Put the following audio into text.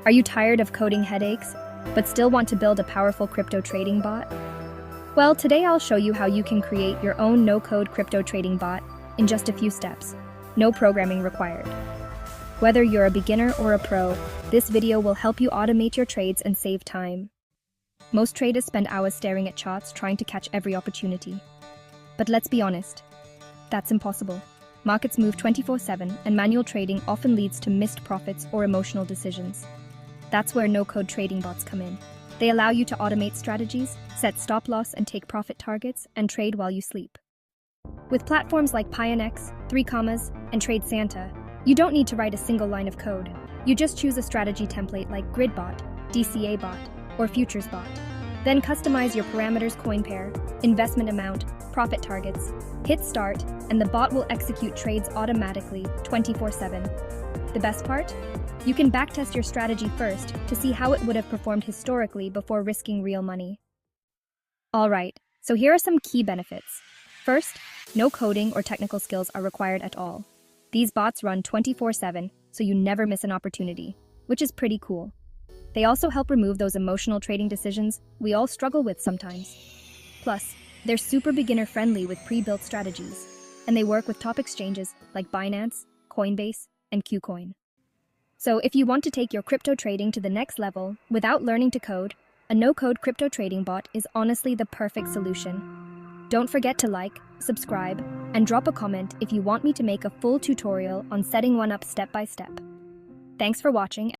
Are you tired of coding headaches, but still want to build a powerful crypto trading bot? Well, today I'll show you how you can create your own no-code crypto trading bot in just a few steps. No programming required. Whether you're a beginner or a pro, this video will help you automate your trades and save time. Most traders spend hours staring at charts trying to catch every opportunity. But let's be honest, that's impossible. Markets move 24/7, and manual trading often leads to missed profits or emotional decisions. That's where no-code trading bots come in. They allow you to automate strategies, set stop-loss and take profit targets, and trade while you sleep. With platforms like Pionex, 3Commas, and TradeSanta, you don't need to write a single line of code. You just choose a strategy template like GridBot, DCA-Bot, or FuturesBot. Then customize your parameters: coin pair, investment amount, profit targets. Hit start, and the bot will execute trades automatically 24/7. The best part? You can backtest your strategy first to see how it would have performed historically before risking real money. Alright, so here are some key benefits. First, no coding or technical skills are required at all. These bots run 24/7, so you never miss an opportunity, which is pretty cool. They also help remove those emotional trading decisions we all struggle with sometimes. Plus, they're super beginner-friendly with pre-built strategies, and they work with top exchanges like Binance, Coinbase, and KuCoin. So if you want to take your crypto trading to the next level without learning to code, a no-code crypto trading bot is honestly the perfect solution. Don't forget to like, subscribe, and drop a comment if you want me to make a full tutorial on setting one up step by step. Thanks for watching.